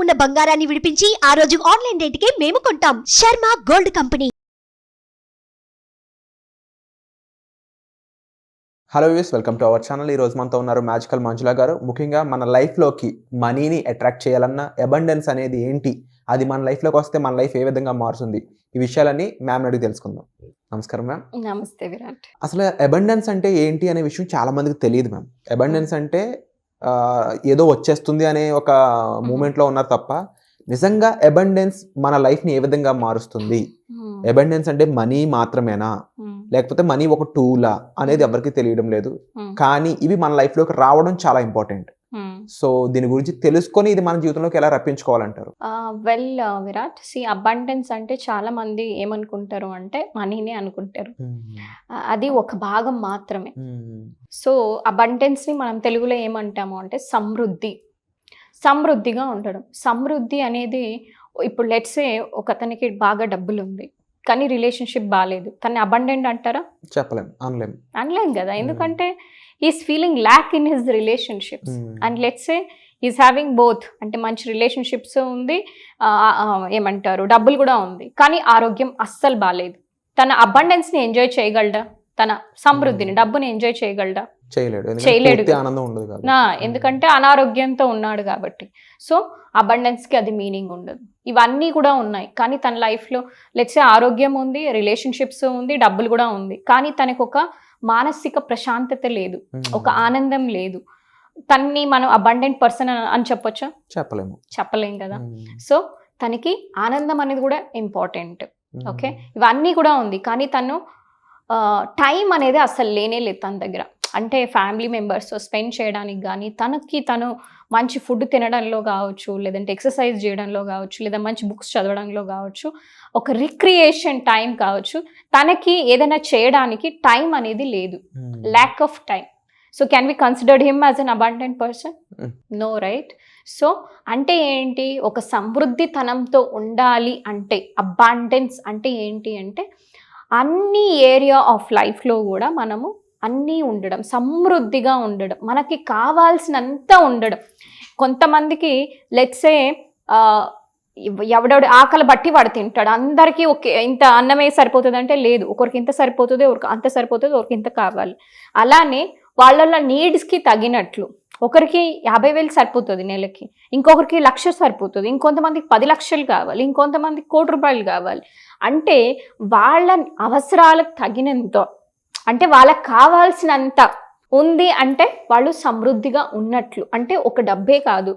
ఉన్న బంగారాన్ని విడిపించి ఆ రోజు ఆన్లైన్ రేటుకే మేము కొంటాం. Sharma gold company. Hello views, welcome to our channel. ఈ రోజు మనతో ఉన్నారు మ్యాజికల్ మంజుల గారు. ముఖ్యంగా మన లైఫ్లోకి మనీని అట్రాక్ట్ చేయాలన్నా అబండెన్స్ అనేది ఏంటి, అది మన లైఫ్లోకి వస్తే మన లైఫ్ ఏ విధంగా మారుతుంది, ఈ విషయాలన్నీ మ్యామ్ అడిగి తెలుసుకుందాం. నమస్కారం మ్యామ్. నమస్తే విరాట్. అసలు అబండెన్స్ అంటే ఏంటి అనే విషయం చాలా మందికి తెలియదు మ్యామ్. అబండెన్స్ అంటే ఏదో వచ్చేస్తుంది అనే ఒక మూమెంట్లో ఉన్నారు తప్ప నిజంగా అబండెన్స్ మన లైఫ్ని ఏ విధంగా మారుస్తుంది, అబండెన్స్ అంటే మనీ మాత్రమేనా లేకపోతే మనీ ఒక టూలా అనేది ఎవరికి తెలియడం లేదు. కానీ ఇవి మన లైఫ్లోకి రావడం చాలా ఇంపార్టెంట్. సో దీని గురించి తెలుసుకొని ఇది మన జీవితంలోకి ఎలా రప్పించుకోవాలంటారు? వెల్ విరాట్, అబండెన్స్ అంటే చాలా మంది ఏమనుకుంటారు అంటే మనీనే అనుకుంటారు. అది ఒక భాగం మాత్రమే. సో అబండెన్స్ ని మనం తెలుగులో ఏమంటాము అంటే సమృద్ధిగా ఉండడం. సమృద్ధి అనేది ఇప్పుడు లెట్సే ఒక అతనికి బాగా డబ్బులు ఉంది కానీ రిలేషన్షిప్ బాగాలేదు, తను అబండెంట్ అంటారా? అనలేం కదా, ఎందుకంటే is feeling lakh in his relationships. And let's say is having both, అంటే మంచి రిలేషన్షిప్స్ ఉంది, ఏమంటారు డబ్బులు కూడా ఉంది, కానీ ఆరోగ్యం అస్సలు బాగాలేదు. తన అబండెన్స్ని ఎంజాయ్ చేయగలడా? తన సమృద్ధిని, డబ్బుని ఎంజాయ్ చేయగలడా? చేయలేడు. ఎందుకంటే అనారోగ్యంతో ఉన్నాడు కాబట్టి. సో అబండెన్స్కి అది మీనింగ్ ఉండదు. ఇవన్నీ కూడా ఉన్నాయి కానీ తన లైఫ్లో లెట్సే ఆరోగ్యం ఉంది, రిలేషన్షిప్స్ ఉంది, డబ్బులు కూడా ఉంది, కానీ తనకు ఒక మానసిక ప్రశాంతత లేదు, ఒక ఆనందం లేదు. తన్ని మనం అబండెంట్ పర్సన్ అని చెప్పొచ్చా? చెప్పలేం కదా. సో తనకి ఆనందం అనేది కూడా ఇంపార్టెంట్. ఓకే, ఇవన్నీ కూడా ఉంది కానీ తను టైం అనేది అసలు లేనే లేదు తన దగ్గర. అంటే ఫ్యామిలీ మెంబర్స్తో స్పెండ్ చేయడానికి కానీ, తను మంచి ఫుడ్ తినడంలో కావచ్చు, లేదంటే ఎక్సర్సైజ్ చేయడంలో కావచ్చు, లేదా మంచి బుక్స్ చదవడంలో కావచ్చు, ఒక రిక్రియేషన్ టైం కావచ్చు, తనకి ఏదైనా చేయడానికి టైం అనేది లేదు, lack of time. So can we consider him as an abundant person? No, right? So అంటే ఏంటి, ఒక సమృద్ధితనంతో ఉండాలి అంటే అబాండెన్స్ అంటే ఏంటి అంటే అన్ని ఏరియా ఆఫ్ లైఫ్లో కూడా మనము అన్నీ ఉండడం, సమృద్ధిగా ఉండడం, మనకి కావాల్సినంత ఉండడం. కొంతమందికి లెట్సే ఎవడెవడు ఆకలి బట్టి వాడు తింటాడు, అందరికీ ఒకే ఇంత అన్నమే సరిపోతుంది అంటే లేదు, ఒకరికి ఇంత సరిపోతుంది, ఒకరికి అంత సరిపోతుంది, ఒకరికి ఇంత కావాలి. అలానే వాళ్ళ నీడ్స్కి తగినట్లు ఒకరికి 50,000 సరిపోతుంది నెలకి, ఇంకొకరికి 1,00,000 సరిపోతుంది, ఇంకొంతమందికి 10 లక్షలు కావాలి, ఇంకొంతమందికి 1,00,00,000 రూపాయలు కావాలి. అంటే వాళ్ళ అవసరాలకు తగినంత, అంటే వాళ్ళకి కావాల్సినంత ఉంది అంటే వాళ్ళు సమృద్ధిగా ఉన్నట్లు. అంటే ఒక డబ్బే కాదు,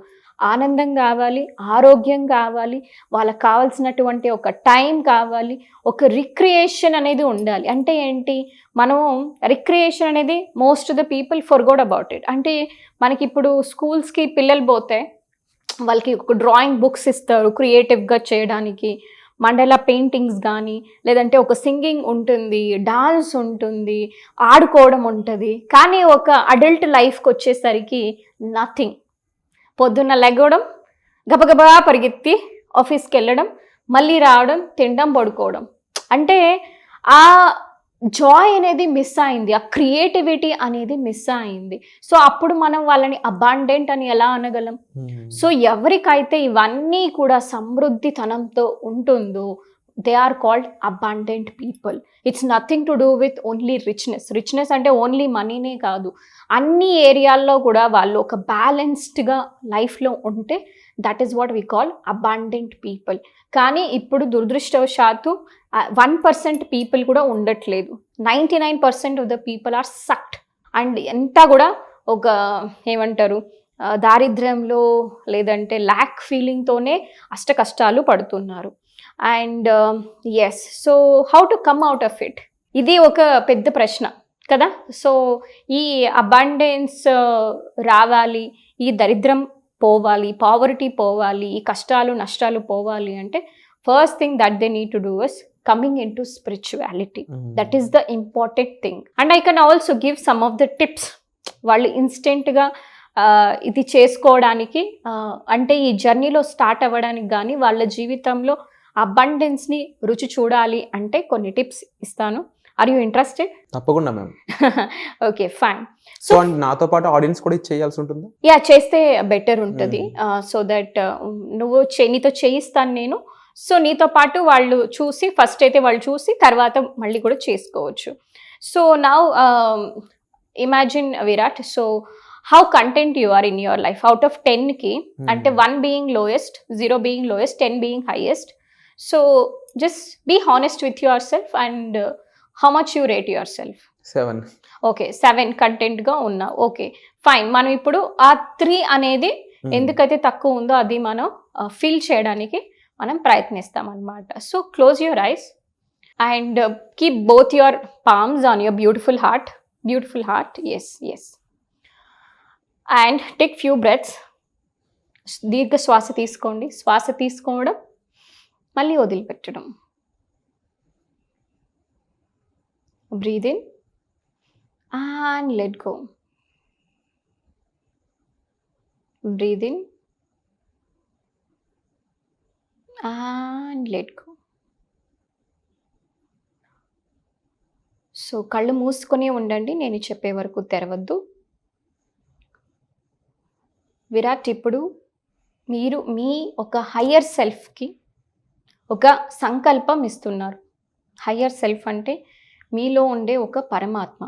ఆనందం కావాలి, ఆరోగ్యం కావాలి, వాళ్ళకి కావాల్సినటువంటి ఒక టైం కావాలి, ఒక రిక్రియేషన్ అనేది ఉండాలి. అంటే ఏంటి, మనం రిక్రియేషన్ అనేది most of the people forgot about it. అంటే మనకి ఇప్పుడు స్కూల్స్కి పిల్లలు పోతే వాళ్ళకి ఒక డ్రాయింగ్ బుక్స్ ఇస్తారు క్రియేటివ్గా చేయడానికి, మండలా పెయింటింగ్స్ కానీ, లేదంటే ఒక సింగింగ్ ఉంటుంది, డాన్స్ ఉంటుంది, ఆడుకోవడం ఉంటుంది. కానీ ఒక అడల్ట్ లైఫ్కి వచ్చేసరికి నథింగ్. పొద్దున్న లెగవడం, గబగబా పరిగెత్తి ఆఫీస్కి వెళ్ళడం, మళ్ళీ రావడం, తినడం, పడుకోవడం. అంటే ఆ జాయ్ అనేది మిస్ అయింది, ఆ క్రియేటివిటీ అనేది మిస్ అయింది. సో అప్పుడు మనం వాళ్ళని అబాండెంట్ అని ఎలా అనగలం? సో ఎవరికైతే ఇవన్నీ కూడా సమృద్ధితనంతో ఉంటుందో they are called abundant people. It's nothing to do with only richness అంటే ఓన్లీ మనీనే కాదు, అన్ని ఏరియాల్లో కూడా వాళ్ళు ఒక బ్యాలెన్స్డ్గా లైఫ్లో ఉంటే that is what we call abundant people. కానీ ఇప్పుడు దురదృష్టవశాత్తు 1% పీపుల్ కూడా ఉండట్లేదు. 99% of the people are sucked. And ఎంత కూడా ఒక ఏమంటారు దారిద్ర్యంలో లేదంటే ల్యాక్ ఫీలింగ్తోనే అష్ట కష్టాలు పడుతున్నారు. And yes, so how to come out of it, ఇది ఒక పెద్ద ప్రశ్న కదా. సో ఈ అబాండెన్స్ రావాలి, ఈ దరిద్రం పోవాలి, పావర్టీ పోవాలి, ఈ కష్టాలు నష్టాలు పోవాలి అంటే first thing that they need to do is coming into spirituality. That is the important thing. And I can also give some of the tips. వాళ్ళు ఇన్స్టెంట్గా ఇది చేసుకోవడానికి, అంటే ఈ జర్నీలో స్టార్ట్ అవ్వడానికి కానీ, వాళ్ళ జీవితంలో అబండెన్స్ని రుచి చూడాలి అంటే కొన్ని టిప్స్ ఇస్తాను. Are you interested? తప్పకుండా ma'am. Okay fine. So and నాతో పాటు ఆడియన్స్ కూడా ఇది చేయాల్సి ఉంటుందా? యా, చేస్తే బెటర్ ఉంటుంది. సో దట్ నువ్వు నీతో చేయిస్తాను నేను. సో నీతో పాటు వాళ్ళు చూసి, ఫస్ట్ అయితే వాళ్ళు చూసి తర్వాత మళ్ళీ కూడా చేసుకోవచ్చు. So now imagine Virat, so how content you are in your life out of 10కి, అంటే 1 being lowest, 0 being lowest, 10 being highest. So just be honest with yourself and how much you rate yourself? 7. Okay 7 కంటెంట్గా ఉన్నావు. Okay fine. మనం ఇప్పుడు ఆ 3 అనేది ఎందుకైతే తక్కువ ఉందో అది మనం ఫిల్ చేయడానికి మనం ప్రయత్నిస్తాం అన్నమాట. So close your eyes and keep both your palms on your beautiful heart. Yes yes. And take few breaths. దీర్ఘ శ్వాస తీసుకోండి. శ్వాస తీసుకోవడం, మళ్ళీ వదిలిపెట్టడం. Breathe in and let go. Breathe in and let go. So కళ్ళు మూసుకొని ఉండండి, నేను చెప్పే వరకు తెరవద్దు. విరాట్, ఇప్పుడు మీరు మీ ఒక హయ్యర్ సెల్ఫ్కి ఒక సంకల్పం ఇస్తున్నారు. హయ్యర్ సెల్ఫ్ అంటే మీలో ఉండే ఒక పరమాత్మ,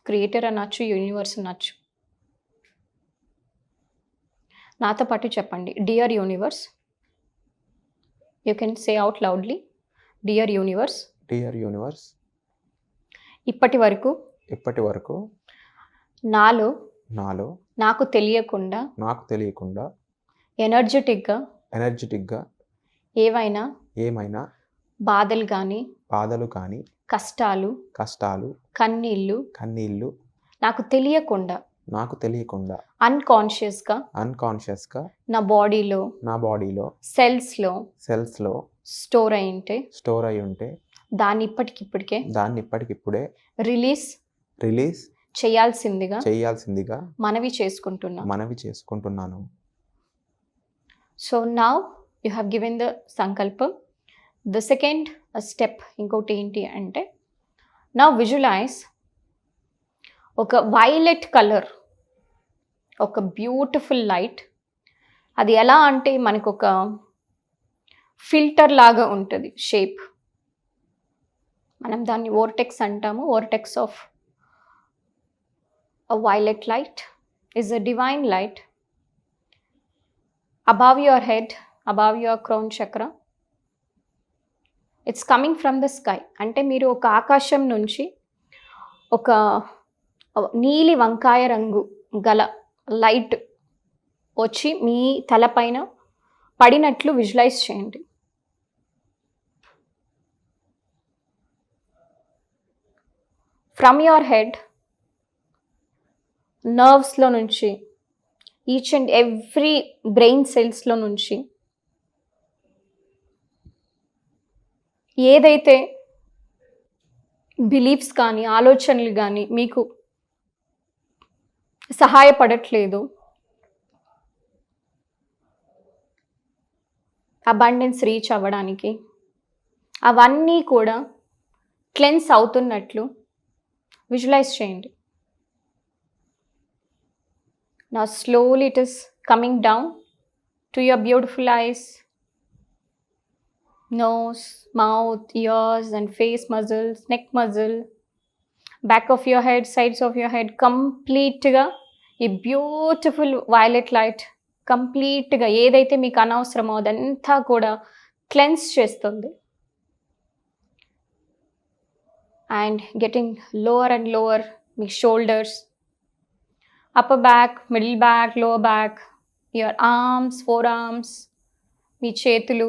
క్రియేటర్ అనొచ్చు, యూనివర్స్ అనొచ్చు. నాతో పాటు చెప్పండి, dear universe. You can say out loudly, dear universe. Dear universe, ఇప్పటి వరకు నాలో నాకు తెలియకుండా ఎనర్జెటిక్గా ఏమైనా బాధలు కానీ కష్టాలు కన్నీళ్ళు నాకు తెలియకుండా అన్కాన్షియస్గా నా బాడీలో సెల్స్లో స్టోర్ అయి ఉంటే దాన్ని ఇప్పటికిప్పుడే రిలీజ్ చేయాల్సిందిగా మనవి చేసుకుంటున్నాను. So now you have given the సంకల్పం. ద సెకండ్ స్టెప్ ఇంకోటి ఏంటి అంటే, నౌ విజువలైజ్ ఒక వైలెట్ కలర్, ఒక బ్యూటిఫుల్ లైట్. అది ఎలా అంటే మనకు ఒక ఫిల్టర్ లాగా ఉంటుంది షేప్. మనం దాన్ని వోర్టెక్స్ అంటాము. Vortex of a violet light is a divine light above your head, above your crown chakra. It's coming from the sky. అంటే మీరు ఒక ఆకాశం నుంచి ఒక నీలి వంకాయ రంగు గల లైట్ వచ్చి మీ తలపైన పడినట్లు విజువలైజ్ చేయండి. ఫ్రమ్ యువర్ హెడ్, నర్వ్స్లో నుంచి, ఈచ్ అండ్ ఎవ్రీ బ్రెయిన్ సెల్స్లో నుంచి ఏదైతే బిలీఫ్స్ కానీ ఆలోచనలు కానీ మీకు సహాయపడట్లేదు, అబండెన్స్ రీచ్ అవ్వడానికి, అవన్నీ కూడా క్లెన్స్ అవుతున్నట్లు విజువలైజ్ చేయండి. Now slowly it is coming down to your beautiful eyes, nose, mouth, ears and face muscles, neck muscle, back of your head, sides of your head. Complete ga ee beautiful violet light complete ga edaithe meeku anavasaramo adantha kuda cleanse chestundi. And getting lower and lower, me shoulders, upper back, middle back, lower back, your arms, forearms, మీ చేతులు,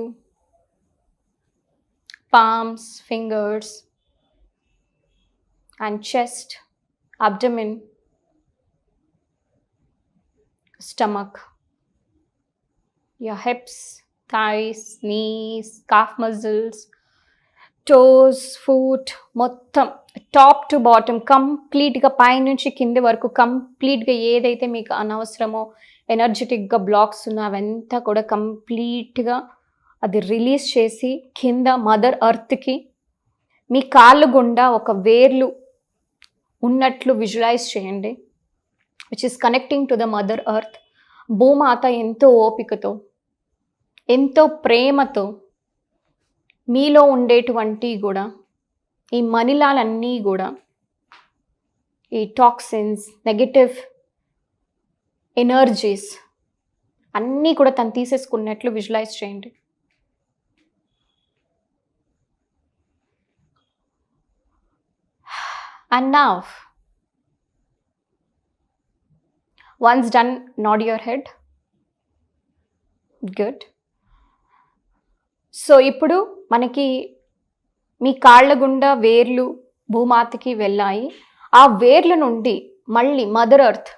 palms, fingers, and chest, abdomen, stomach, your hips, thighs, knees, calf muscles, toes, foot, మొత్తం top to bottom కంప్లీట్గా పైనుంచి కింది వరకు కంప్లీట్గా ఏదైతే మీకు అనవసరమో ఎనర్జెటిక్గా బ్లాక్స్ ఉన్నా అవంతా కూడా కంప్లీట్గా అది రిలీజ్ చేసి కింద మదర్ ఎర్త్కి మీ కాళ్ళు గుండా ఒక వేర్లు ఉన్నట్లు విజువలైజ్ చేయండి, which is connecting to the mother earth. భూమాత ఎంతో ఓపికతో, ఎంతో ప్రేమతో మీలో ఉండేటువంటి కూడా ఈ మనిలాలన్నీ కూడా, ఈ టాక్సిన్స్, నెగటివ్ ఎనర్జీస్ అన్నీ కూడా తను తీసేసుకున్నట్లు విజువలైజ్ చేయండి. And now, once done, nod your head. Good. So ఇప్పుడు మనకి మీ కాళ్ళ గుండా వేర్లు భూమాతకి వెళ్ళాయి. ఆ వేర్ల నుండి మళ్ళీ మదర్ ఎర్త్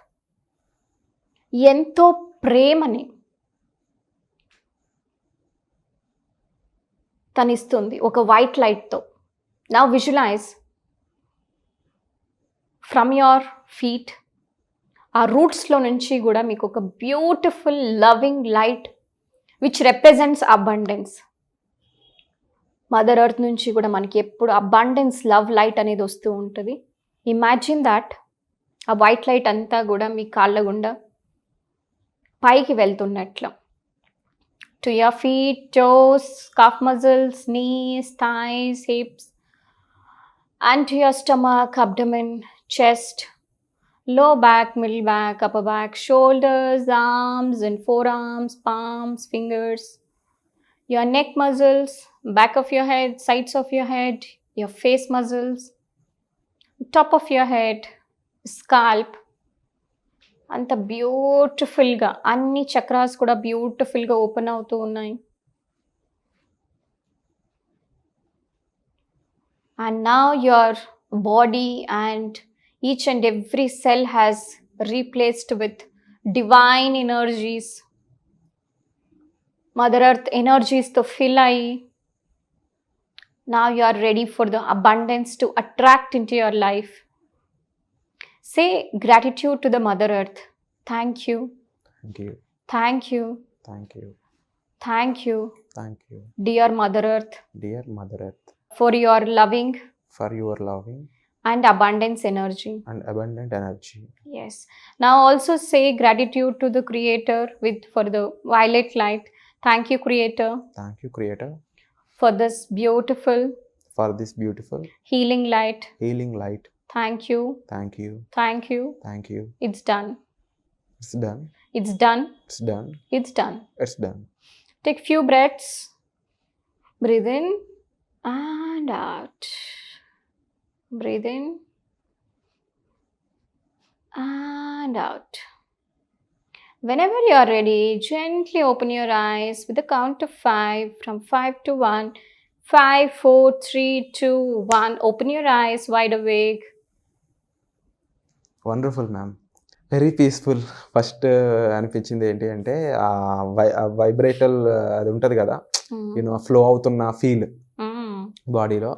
ఎంతో ప్రేమని తనిస్తుంది ఒక వైట్ లైట్తో. Now visualise from your feet, ఆ రూట్స్లో నుంచి కూడా మీకు ఒక beautiful loving light which represents abundance. Mother earth నుంచి కూడా మనకి ఎప్పుడు అబండెన్స్, లవ్ లైట్ అనేది వస్తూ ఉంటుంది. ఇమాజిన్ దాట్ ఆ వైట్ లైట్ అంతా కూడా మీ కాళ్ళ గుండా పైకి వెళ్తున్నట్లు. To your feet, toes, calf muscles, knees, thighs, hips, and to your stomach, abdomen, chest, low back, middle back, upper back, shoulders, arms and forearms, palms, fingers, your neck muscles, back of your head, sides of your head, your face muscles, top of your head, scalp. అంత బ్యూటిఫుల్గా అన్ని chakras కూడా బ్యూటిఫుల్గా open అవుతూ ఉన్నాయి. And now your body and each and every cell has replaced with divine energies. Mother Earth energies to fill ayi. Now you are ready for the abundance to attract into your life. Say gratitude to the Mother Earth. Thank you. Thank you. Thank you. Thank you. Thank you. Thank you. Dear Mother Earth, Dear Mother Earth, for your loving for your loving and abundance energy. and abundant energy. Yes. Now also say gratitude to the Creator for the violet light. Thank you, Creator, Thank you, Creator, for this beautiful for this beautiful healing light. healing light. Thank you. Thank you. Thank you. Thank you. It's done. It's done. It's done. It's done. It's done. It's done. Take few breaths. Breathe in and out. Breathe in and out. Whenever you are ready, gently open your eyes with a count of 5, from 5 to 1. 5, 4, 3, 2, 1. Open your eyes wide awake. Wonderful ma'am, very peaceful. First అనిపించింది ఏంటి అంటే ఆ వైబ్రేటల్ అది ఉంటుంది కదా, you know flow అవుతున్న feel బాడీలో,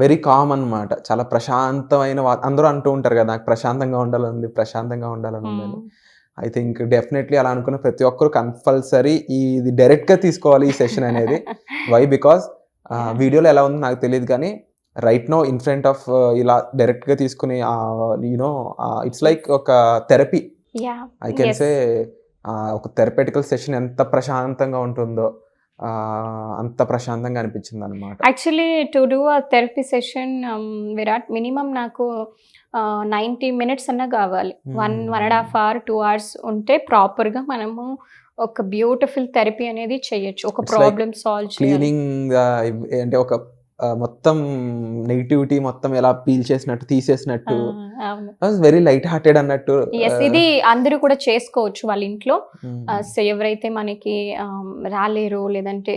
very calm అన్నమాట. చాలా ప్రశాంతమైన అందరూ అంటూ ఉంటారు కదా, నాకు ప్రశాంతంగా ఉండాలని, ప్రశాంతంగా ఉండాలని ఉందని. ఐ థింక్ డెఫినెట్లీ అలా అనుకున్న ప్రతి ఒక్కరు కంపల్సరీ ఇది డైరెక్ట్గా తీసుకోవాలి ఈ సెషన్ అనేది. వై? బికాస్ వీడియోలో ఎలా ఉందో నాకు తెలియదు, కానీ right now in front of ఇలా డైరెక్ట్గా తీసుకుని యూనో ఇట్స్ లైక్ ఒక థెరపీ. ఐ కెన్ సే ఒక థెరపెటికల్ సెషన్ ఎంత ప్రశాంతంగా ఉంటుందో అంత ప్రశాంతంగా అనిపించింది అనమాట. Actually to do a therapy session Virat, minimum నాకు 90 minutes అన్నా కావాలి. 1.5 hours 2 hours ఉంటే ప్రాపర్గా మనము ఒక బ్యూటిఫుల్ థెరపీ అనేది చేయొచ్చు, ఒక ప్రాబ్లమ్ సాల్వ్ చేయాలి. క్లీనింగ్ అంటే ఒక మొత్తం నెగిటివిటీ మొత్తం ఎలా పీల్ చేసినట్టు, తీసేసినట్టు, వెరీ లైట్ హార్టెడ్ అన్నట్టు. ఇది అందరూ కూడా చేసుకోవచ్చు వాళ్ళ ఇంట్లో. సో ఎవరైతే మనకి రాలేరు, లేదంటే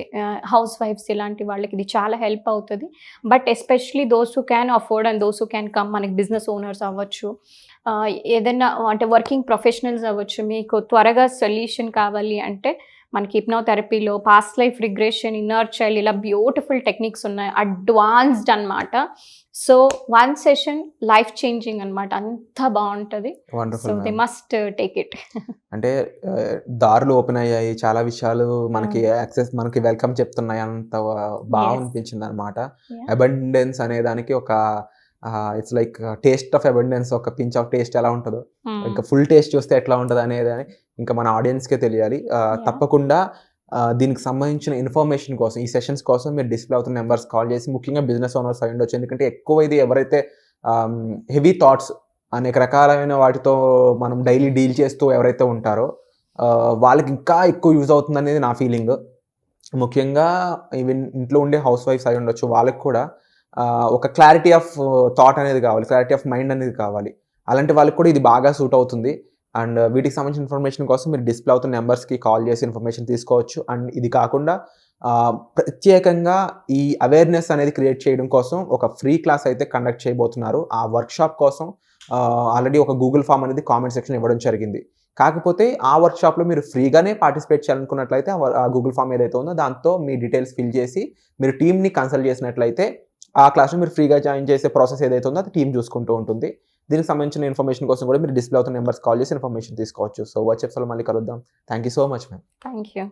హౌస్ వైఫ్స్ ఇలాంటి వాళ్ళకి ఇది చాలా హెల్ప్ అవుతుంది. But especially those who can afford and those who can come, మనకి బిజినెస్ ఓనర్స్ అవ్వచ్చు, ఏదైనా అంటే వర్కింగ్ ప్రొఫెషనల్స్ అవ్వచ్చు, మీకు త్వరగా సొల్యూషన్ కావాలి అంటే మనకి హిప్నోథెరపీలో past life regression, inner child ఇలా బ్యూటిఫుల్ టెక్నిక్స్ ఉన్నాయి, అడ్వాన్స్డ్ అన్నమాట. సో 1 సెషన్ లైఫ్ చేంజింగ్ అన్నమాట, అంత బాగుంటుంది. So wonderful they must take it. అంటే దారులు ఓపెన్ అయ్యాయి, చాలా విషయాలు మనకి యాక్సెస్, మనకి వెల్కమ్ చెప్తున్నాయి, అంత బాగా Yes. అనిపించింది అనమాట. Yeah. అబండెన్స్ అనే దానికి ఒక it's like taste of abundance, ఒక పించ్ ఆఫ్ టేస్ట్ ఎలా ఉంటుందో, ఇంకా ఫుల్ టేస్ట్ చూస్తే ఎట్లా ఉంటుంది అనేది ఇంకా మన ఆడియన్స్కే తెలియాలి. తప్పకుండా దీనికి సంబంధించిన ఇన్ఫర్మేషన్ కోసం, ఈ సెషన్స్ కోసం మీరు డిస్ప్లే అవుతున్న నెంబర్స్ కాల్ చేసి, ముఖ్యంగా బిజినెస్ ఓనర్స్ అయి ఉండొచ్చు, ఎందుకంటే ఎక్కువ ఇది ఎవరైతే హెవీ థాట్స్ అనేక రకాలైన వాటితో మనం డైలీ డీల్ చేస్తూ ఎవరైతే ఉంటారో వాళ్ళకి ఇంకా ఎక్కువ యూజ్ అవుతుంది అనేది నా ఫీలింగ్. ముఖ్యంగా ఈవెన్ ఇంట్లో ఉండే హౌస్ వైఫ్స్ అయి ఉండొచ్చు, వాళ్ళకి కూడా ఒక క్లారిటీ ఆఫ్ థాట్ అనేది కావాలి, క్లారిటీ ఆఫ్ మైండ్ అనేది కావాలి. అలాంటి వాళ్ళకి కూడా ఇది బాగా సూట్ అవుతుంది. అండ్ వీటికి సంబంధించిన ఇన్ఫర్మేషన్ కోసం మీరు డిస్ప్లే అవుతున్న నెంబర్స్కి కాల్ చేసి ఇన్ఫర్మేషన్ తీసుకోవచ్చు. అండ్ ఇది కాకుండా ప్రత్యేకంగా ఈ అవేర్నెస్ అనేది క్రియేట్ చేయడం కోసం ఒక ఫ్రీ క్లాస్ అయితే కండక్ట్ చేయబోతున్నారు. ఆ వర్క్షాప్ కోసం ఆల్రెడీ ఒక గూగుల్ ఫామ్ అనేది కామెంట్ సెక్షన్ ఇవ్వడం జరిగింది. కాకపోతే ఆ వర్క్షాప్లో మీరు ఫ్రీగానే పార్టిసిపేట్ చేయాలనుకున్నట్లయితే ఆ గూగుల్ ఫామ్ ఏదైతే ఉందో దాంతో మీ డీటెయిల్స్ ఫిల్ చేసి మీరు టీమ్ని కన్సల్ట్ చేసినట్లయితే ఆ క్లాస్లో మీరు ఫ్రీగా జాయిన్ చేసే ప్రాసెస్ ఏదైతే ఉందో అది టీమ్ చూసుకుంటూ ఉంటుంది. దీనికి సంబంధించిన ఇన్ఫర్మేషన్ కోసం కూడా మీరు డిస్ప్లే అవుతున్న నెంబర్స్ కాల్ చేసి ఇన్ఫర్మేషన్ తీసుకోవచ్చు. సో వచ్చే ఎపిసోడ్లో మళ్ళీ కలుద్దాం. Thank you so much ma'am. Thank you.